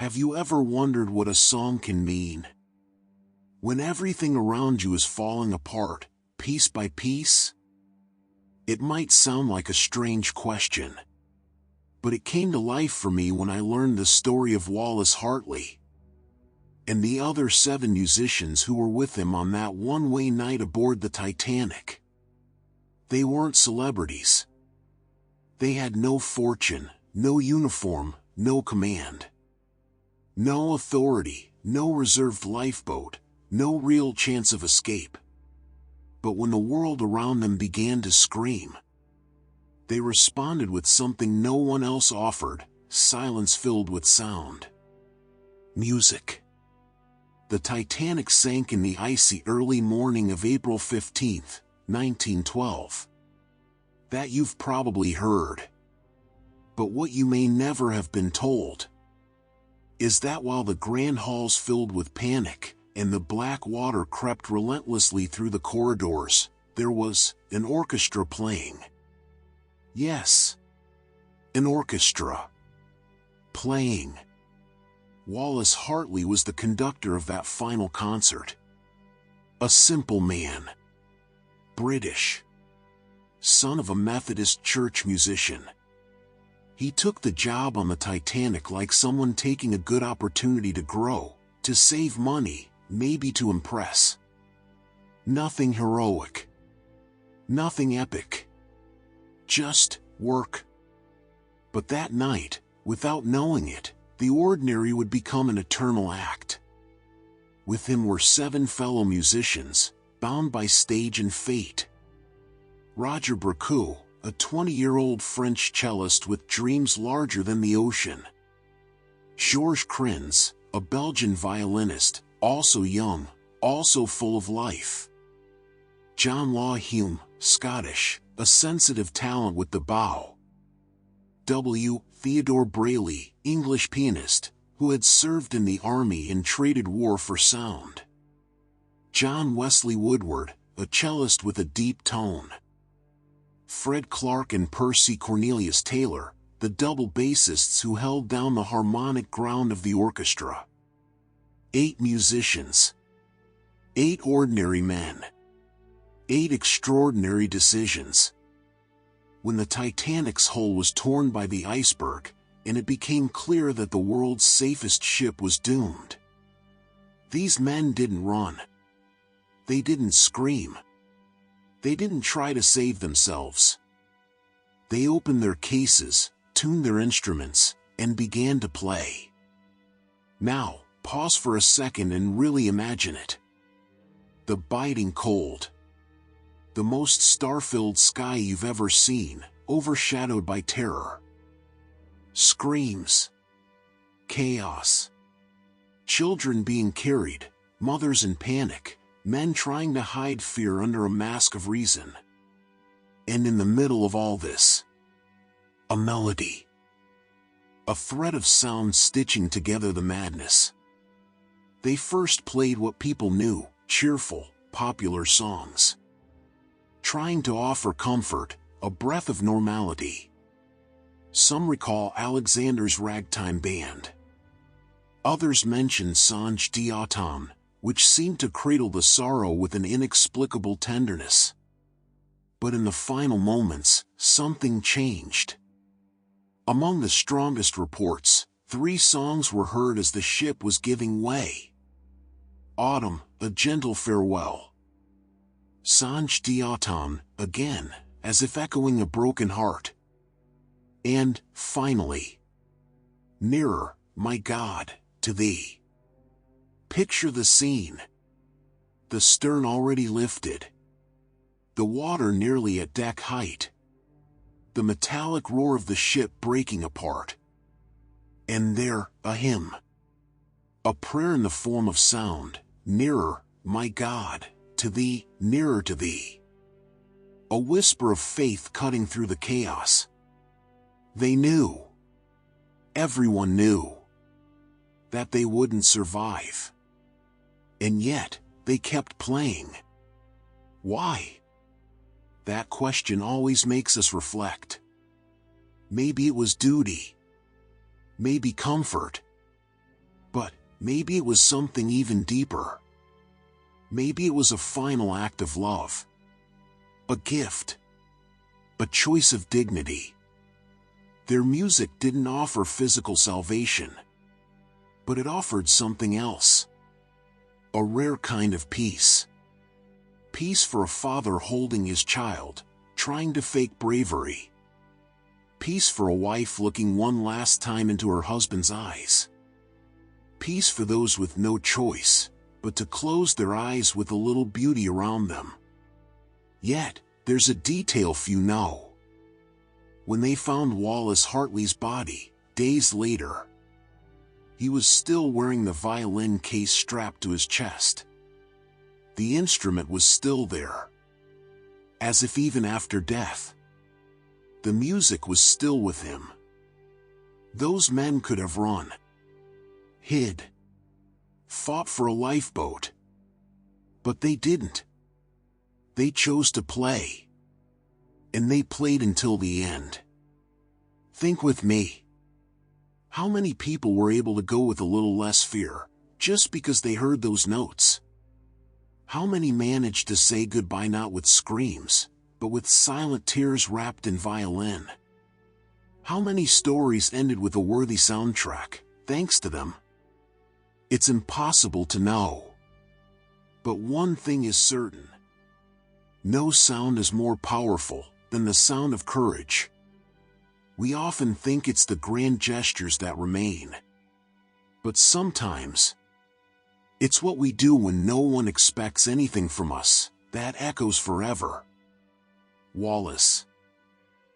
Have you ever wondered what a song can mean? When everything around you is falling apart, piece by piece? It might sound like a strange question, but it came to life for me when I learned the story of Wallace Hartley and the other 7 musicians who were with him on that one-way night aboard the Titanic. They weren't celebrities. They had no fortune, no uniform, no command, no authority, no reserved lifeboat, no real chance of escape. But when the world around them began to scream, they responded with something no one else offered: silence filled with sound. Music. The Titanic sank in the icy early morning of April 15, 1912. That you've probably heard. But what you may never have been told is that while the grand halls filled with panic and the black water crept relentlessly through the corridors, there was an orchestra playing. Yes, an orchestra playing. Wallace Hartley was the conductor of that final concert. A simple man, British, son of a Methodist church musician. He took the job on the Titanic like someone taking a good opportunity to grow, to save money, maybe to impress. Nothing heroic. Nothing epic. Just work. But that night, without knowing it, the ordinary would become an eternal act. With him were 7 fellow musicians, bound by stage and fate. Roger Bricout, a 20-year-old French cellist with dreams larger than the ocean. Georges Crins, a Belgian violinist, also young, also full of life. John Law Hume, Scottish, a sensitive talent with the bow. W. Theodore Brayley, English pianist, who had served in the army and traded war for sound. John Wesley Woodward, a cellist with a deep tone. Fred Clark and Percy Cornelius Taylor, the double bassists who held down the harmonic ground of the orchestra. 8 musicians. 8 ordinary men. 8 extraordinary decisions. When the Titanic's hull was torn by the iceberg, and it became clear that the world's safest ship was doomed, these men didn't run. They didn't scream. They didn't try to save themselves. They opened their cases, tuned their instruments, and began to play. Now, pause for a second and really imagine it. The biting cold. The most star-filled sky you've ever seen, overshadowed by terror. Screams. Chaos. Children being carried, mothers in panic, men trying to hide fear under a mask of reason. And in the middle of all this, a melody. A thread of sound stitching together the madness. They first played what people knew, cheerful, popular songs, trying to offer comfort, a breath of normality. Some recall Alexander's Ragtime Band. Others mention Songe d'Automne, which seemed to cradle the sorrow with an inexplicable tenderness. But in the final moments, something changed. Among the strongest reports, 3 songs were heard as the ship was giving way. Autumn, a gentle farewell. Songe d'Automne, again, as if echoing a broken heart. And, finally, Nearer, my God, to thee. Picture the scene. The stern already lifted. The water nearly at deck height. The metallic roar of the ship breaking apart. And there, a hymn. A prayer in the form of sound, nearer, my God, to thee, nearer to thee. A whisper of faith cutting through the chaos. They knew. Everyone knew that they wouldn't survive. And yet, they kept playing. Why? That question always makes us reflect. Maybe it was duty. Maybe comfort. But maybe it was something even deeper. Maybe it was a final act of love. A gift. A choice of dignity. Their music didn't offer physical salvation, but it offered something else. A rare kind of peace. Peace for a father holding his child, trying to fake bravery. Peace for a wife looking one last time into her husband's eyes. Peace for those with no choice, but to close their eyes with a little beauty around them. Yet, there's a detail few know. When they found Wallace Hartley's body, days later, he was still wearing the violin case strapped to his chest. The instrument was still there. As if even after death, the music was still with him. Those men could have run, hid, fought for a lifeboat. But they didn't. They chose to play. And they played until the end. Think with me. How many people were able to go with a little less fear, just because they heard those notes? How many managed to say goodbye not with screams, but with silent tears wrapped in violin? How many stories ended with a worthy soundtrack, thanks to them? It's impossible to know. But one thing is certain. No sound is more powerful than the sound of courage. We often think it's the grand gestures that remain. But sometimes, it's what we do when no one expects anything from us that echoes forever. Wallace,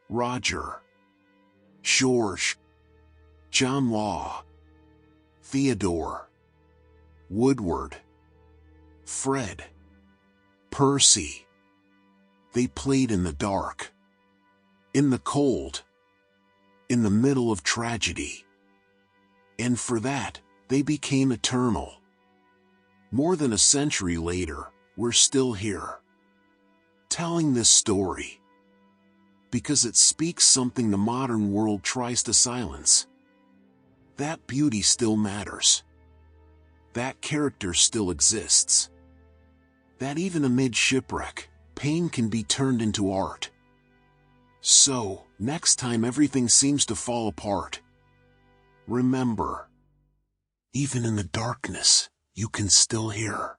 Roger, George, John Law, Theodore, Woodward, Fred, Percy. They played in the dark, in the cold, in the middle of tragedy. And for that, they became eternal. More than a century later, we're still here, telling this story, because it speaks something the modern world tries to silence. That beauty still matters. That character still exists. That even amid shipwreck, pain can be turned into art. So, next time everything seems to fall apart, remember, even in the darkness, you can still hear.